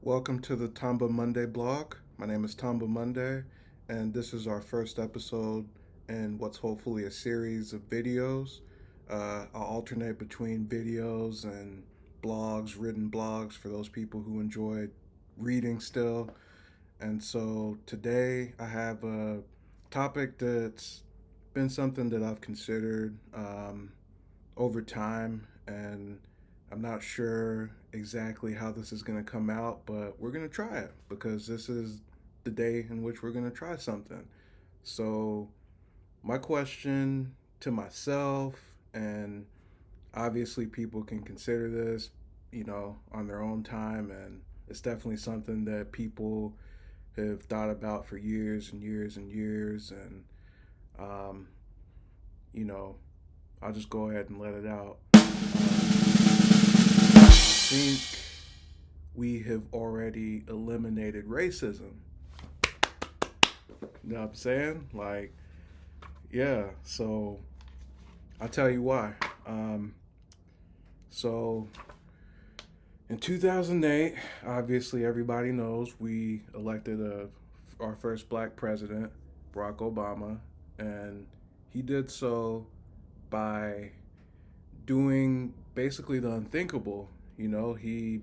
Welcome to the Tamba Monday blog. My name is Tamba Monday, and this is our first episode in what's hopefully a series of videos. I'll alternate between videos and blogs, written blogs for those people who enjoy reading still. And so today I have a topic that's been something that I've considered over time, and I'm not sure exactly how this is going to come out, but we're going to try it because this is the day in which we're going to try something. So, my question to myself, and obviously people can consider this, on their own time, and it's definitely something that people have thought about for years and years and years, and um, you know, I'll just go ahead and let it out. I think we have already eliminated racism. You know what I'm saying? Like, yeah. So I'll tell you why. Um, so in 2008, obviously everybody knows we elected our first black president, Barack Obama, and he did so by doing basically the unthinkable. He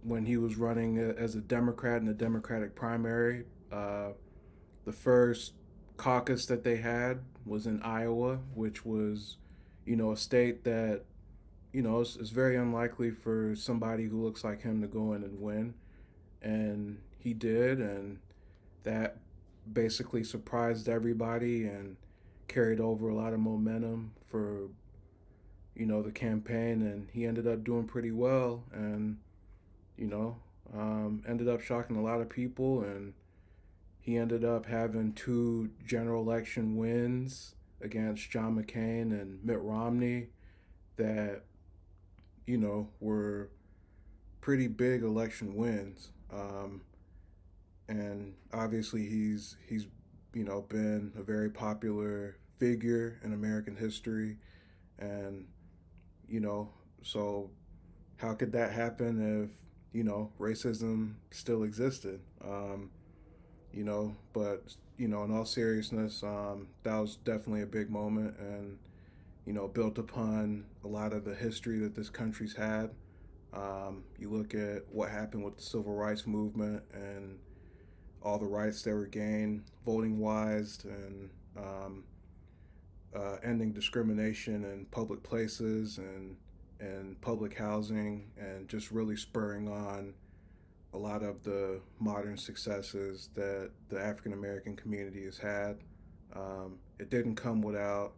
when he was running as a Democrat in the Democratic primary. The first caucus that they had was in Iowa, which was, a state that, is very unlikely for somebody who looks like him to go in and win. And he did, and that basically surprised everybody and carried over a lot of momentum for, the campaign. And he ended up doing pretty well, and you know, ended up shocking a lot of people, and he ended up having two general election wins against John McCain and Mitt Romney that, were pretty big election wins. And obviously he's been a very popular figure in American history, and you know so how could that happen if racism still existed? But in all seriousness, that was definitely a big moment, and built upon a lot of the history that this country's had. You look at what happened with the civil rights movement and all the rights that were gained, voting wise, and ending discrimination in public places and public housing, and just really spurring on a lot of the modern successes that the African American community has had. It didn't come without,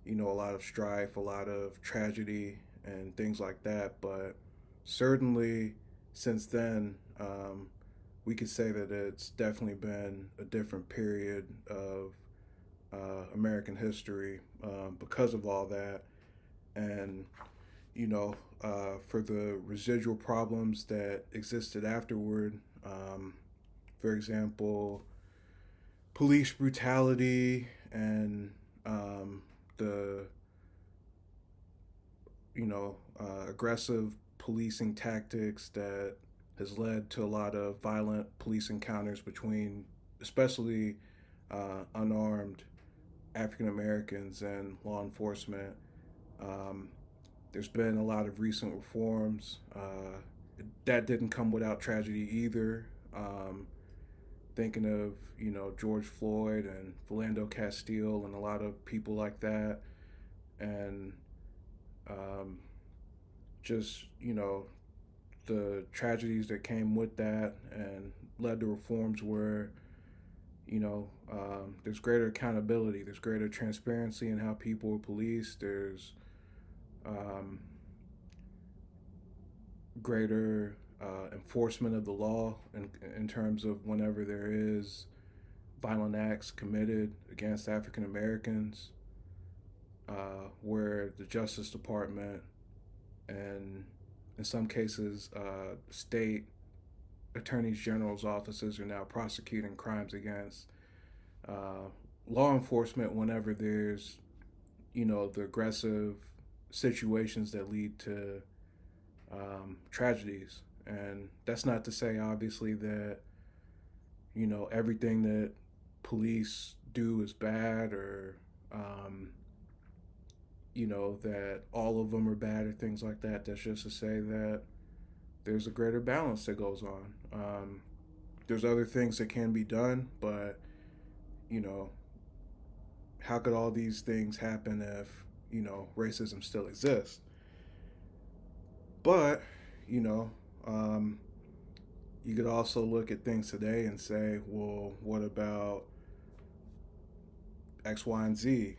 a lot of strife, a lot of tragedy, and things like that. But certainly, since then, we could say that it's definitely been a different period of American history because of all that. And for the residual problems that existed afterward. For example, police brutality and the aggressive policing tactics that has led to a lot of violent police encounters between, especially unarmed African Americans and law enforcement. Um, there's been a lot of recent reforms. That didn't come without tragedy either. Thinking of George Floyd and Philando Castile and a lot of people like that, and um, just the tragedies that came with that and led to reforms where there's greater accountability, there's greater transparency in how people are policed, there's um, greater enforcement of the law in terms of whenever there is violent acts committed against African Americans, where the Justice Department and in some cases state attorneys general's offices are now prosecuting crimes against uh, law enforcement whenever there's the aggressive situations that lead to tragedies. And that's not to say, obviously, that, everything that police do is bad, or, um, that all of them are bad or things like that. That's just to say that there's a greater balance that goes on. There's other things that can be done, but, you know, how could all these things happen if, racism still exists? But, you know, um, you could also look at things today and say, well, what about X, Y, and Z?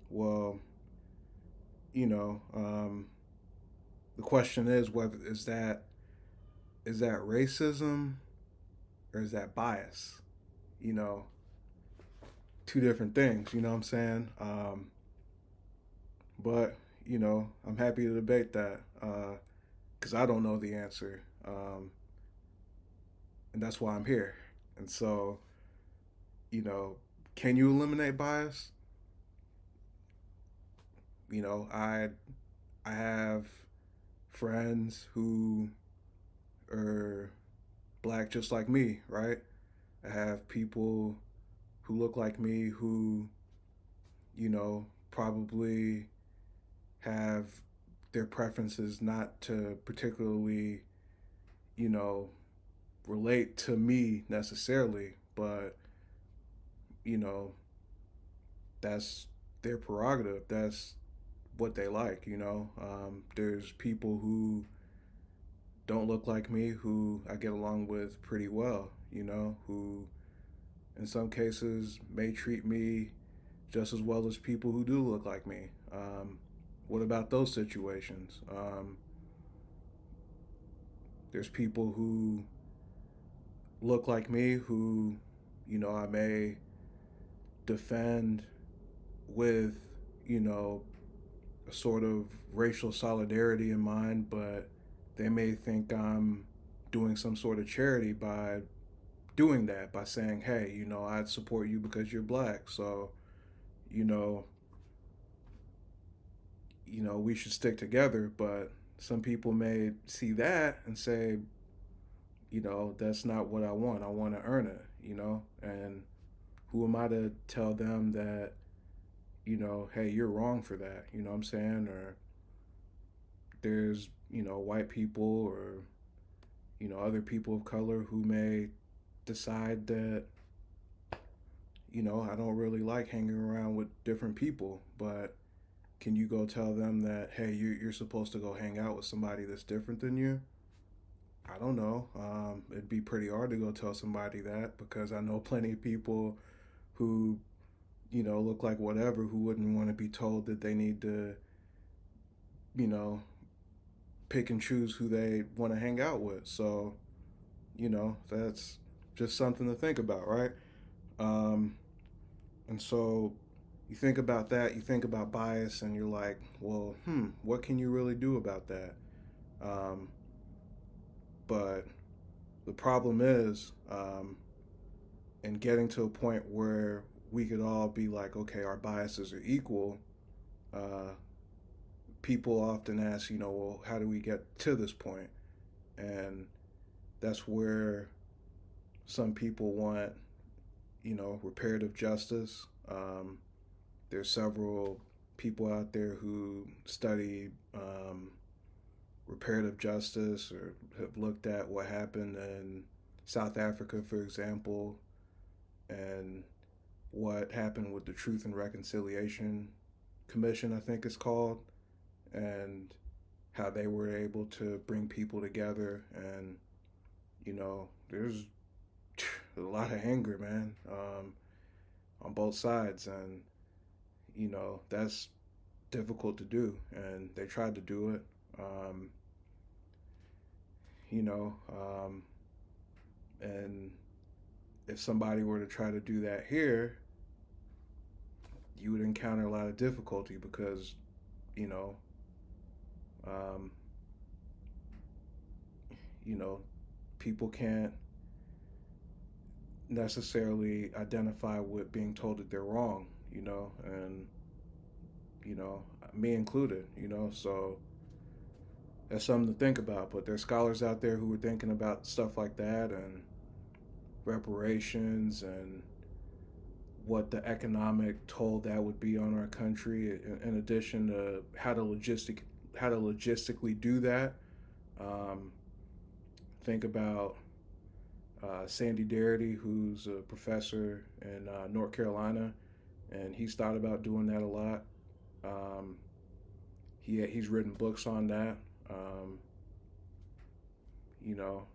Well, you know, um, the question is whether is that racism or is that bias? You know, two different things. You know what I'm saying? But I'm happy to debate that because I don't know the answer, and that's why I'm here. And so, you know, can you eliminate bias? I have friends who are black just like me, right? I have people who look like me who, probably have their preferences not to particularly, you know, relate to me necessarily, but, you know, that's their prerogative. That's what they like, There's people who don't look like me who I get along with pretty well, who in some cases may treat me just as well as people who do look like me. What about those situations? There's people who look like me who, I may defend with, a sort of racial solidarity in mind, but they may think I'm doing some sort of charity by doing that, by saying, hey, I'd support you because you're black. So, you know, we should stick together. But some people may see that and say, that's not what I want. I want to earn it, and who am I to tell them that, hey, you're wrong for that? You know what I'm saying? Or there's, white people or, other people of color who may decide that, I don't really like hanging around with different people, but can you go tell them that, hey, you're supposed to go hang out with somebody that's different than you? I don't know. It'd be pretty hard to go tell somebody that because I know plenty of people who, look like whatever who wouldn't want to be told that they need to, you know, pick and choose who they want to hang out with. So, that's just something to think about, right? Um, and so you think about that, you think about bias, and you're like, well, what can you really do about that? Um, but the problem is, in getting to a point where we could all be like, okay, our biases are equal, uh, people often ask, well, how do we get to this point? And that's where some people want, reparative justice. There's several people out there who study reparative justice or have looked at what happened in South Africa, for example, and what happened with the Truth and Reconciliation Commission, I think it's called, and how they were able to bring people together. And, there's a lot of anger, man, on both sides. And, that's difficult to do. And they tried to do it. You know, and if somebody were to try to do that here, you would encounter a lot of difficulty because, you know, um, you know, people can't necessarily identify with being told that they're wrong, and me included, so that's something to think about. But there's scholars out there who are thinking about stuff like that and reparations and what the economic toll that would be on our country, in addition to how to logistically do that. Um, think about Sandy Darity, who's a professor in North Carolina, and he's thought about doing that a lot. Um, he's written books on that. Um,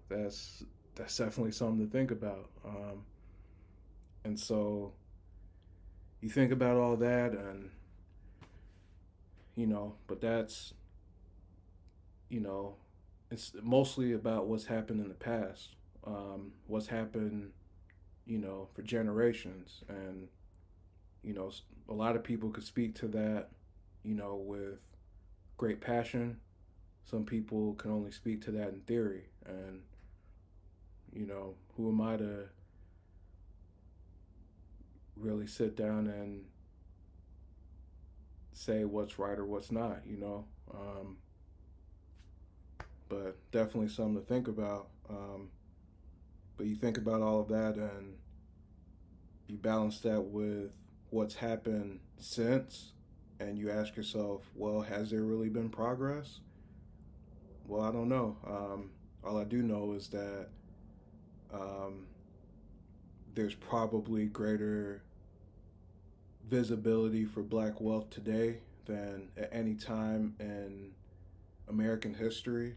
that's definitely something to think about. And so you think about all that, and but that's you know, it's mostly about what's happened in the past, what's happened, for generations, and you know, a lot of people could speak to that, with great passion. Some people can only speak to that in theory, and who am I to really sit down and say what's right or what's not, but definitely something to think about. But you think about all of that and you balance that with what's happened since, and you ask yourself, well, has there really been progress? Well, I don't know. All I do know is that um, there's probably greater visibility for black wealth today than at any time in American history.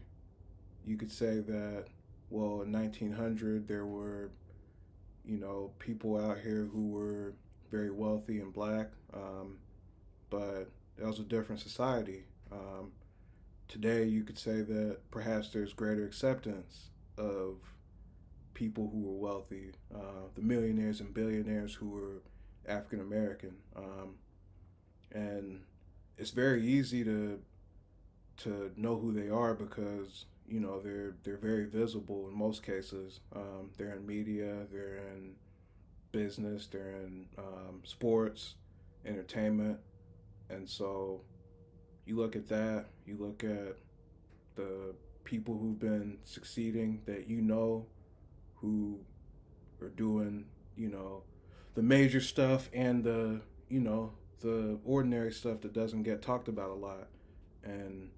You could say that, well, in 1900, there were, people out here who were very wealthy and black, but that was a different society. Today, you could say that perhaps there's greater acceptance of people who were wealthy, the millionaires and billionaires who were African American, and it's very easy to know who they are because they're very visible in most cases. They're in media, they're in business, they're in sports, entertainment, and so you look at that. You look at the people who've been succeeding that who are doing the major stuff and the ordinary stuff that doesn't get talked about a lot, and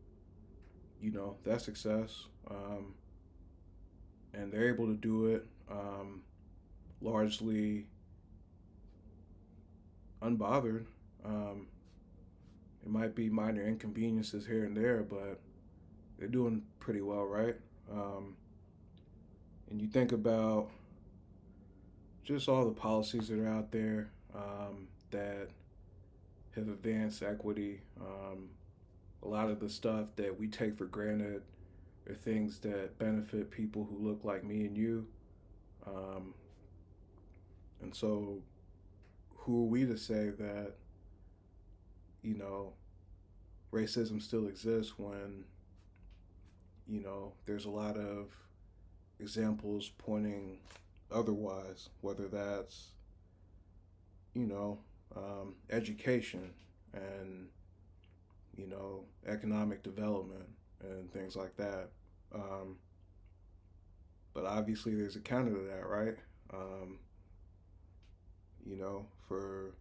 that's success. And they're able to do it largely unbothered. Um, it might be minor inconveniences here and there, but they're doing pretty well, right? Um, and you think about just all the policies that are out there that have advanced equity. A lot of the stuff that we take for granted are things that benefit people who look like me and you. Um, and so, who are we to say that, you know, racism still exists when, there's a lot of examples pointing otherwise, whether that's, education and, economic development and things like that. Um, but obviously, there's a counter to that, right? Um, for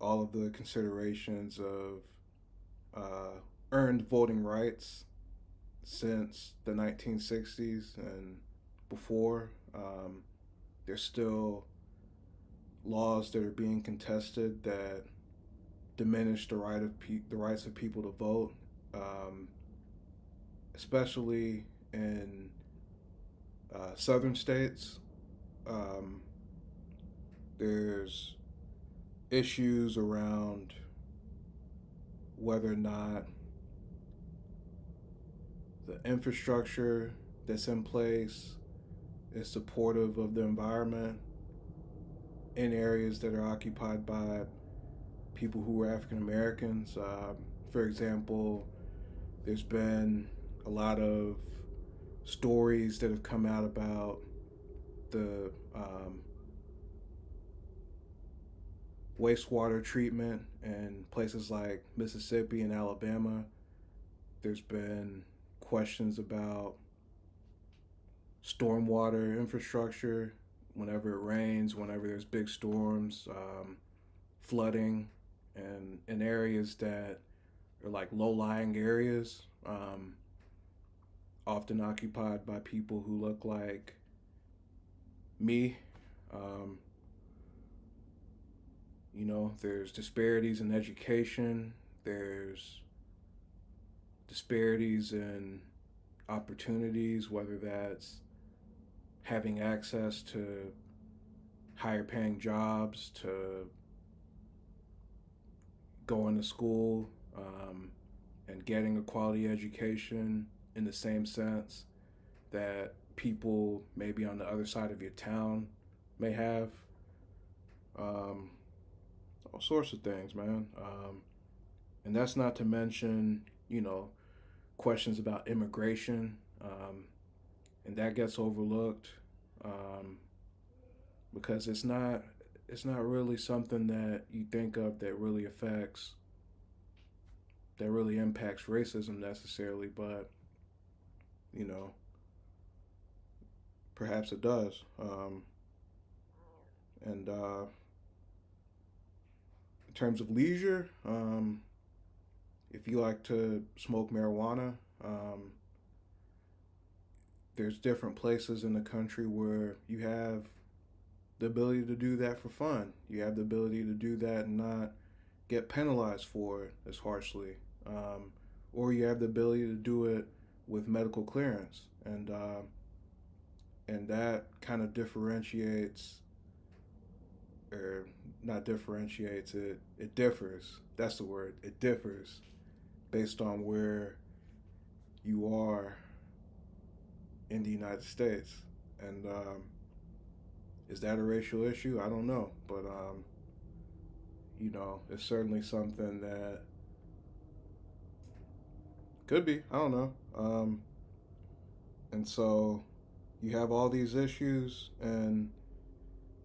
all of the considerations of earned voting rights since the 1960s and before, there's still laws that are being contested that diminish the rights of people to vote, um, especially in southern states. Um, there's issues around whether or not the infrastructure that's in place is supportive of the environment in areas that are occupied by people who are African Americans. For example, there's been a lot of stories that have come out about the wastewater treatment in places like Mississippi and Alabama There's been questions about stormwater infrastructure whenever it rains, whenever there's big storms, flooding, and in areas that are like low-lying areas, often occupied by people who look like me. Um, there's disparities in education. There's disparities in opportunities, whether that's having access to higher paying jobs, to going to school, and getting a quality education in the same sense that people maybe on the other side of your town may have. All sorts of things, man. And that's not to mention, questions about immigration, and that gets overlooked, because it's not really something that you think of that really impacts racism necessarily, but you know perhaps it does. And in terms of leisure, if you like to smoke marijuana, there's different places in the country where you have the ability to do that for fun. You have the ability to do that and not get penalized for it as harshly. Or you have the ability to do it with medical clearance. And that kind of differentiates, or not differentiates, it differs. That's the word. It differs based on where you are in the United States. And is that a racial issue? I don't know. But, it's certainly something that could be. I don't know. And so you have all these issues, and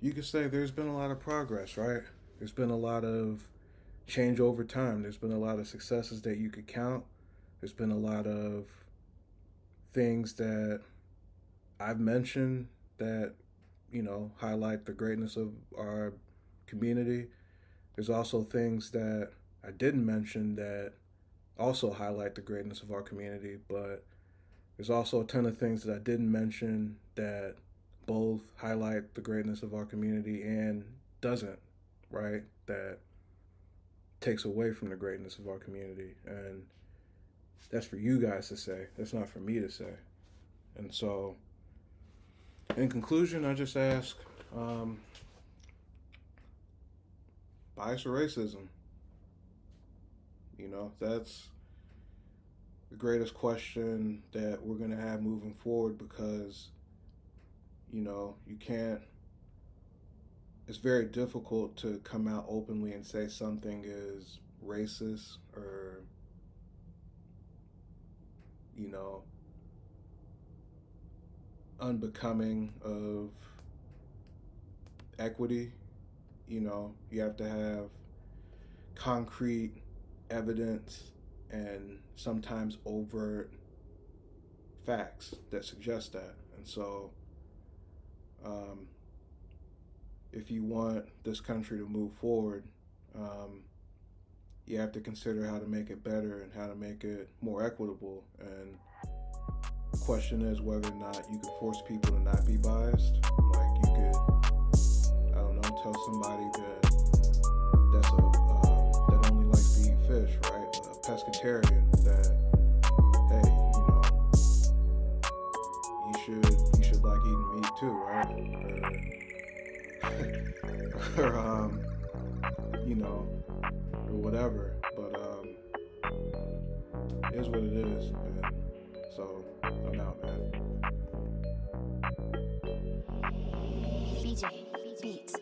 you could say there's been a lot of progress, right? There's been a lot of change over time. There's been a lot of successes that you could count. There's been a lot of things that I've mentioned that, highlight the greatness of our community. There's also things that I didn't mention that also highlight the greatness of our community, but there's also a ton of things that I didn't mention that both highlight the greatness of our community and doesn't, right? That takes away from the greatness of our community. And that's for you guys to say. That's not for me to say. And so, in conclusion, I just ask, bias or racism? That's the greatest question that we're going to have moving forward, because, you can't, it's very difficult to come out openly and say something is racist or, unbecoming of equity. You have to have concrete evidence and sometimes overt facts that suggest that. And so, if you want this country to move forward, you have to consider how to make it better and how to make it more equitable. And the question is whether or not you could force people to not be biased. Like, you could, I don't know, tell somebody that only likes to eat fish, right? A pescatarian, that, hey, you should like eating meat too, right? Or whatever. But it is what it is. And so I'm out, man. BJ Beats.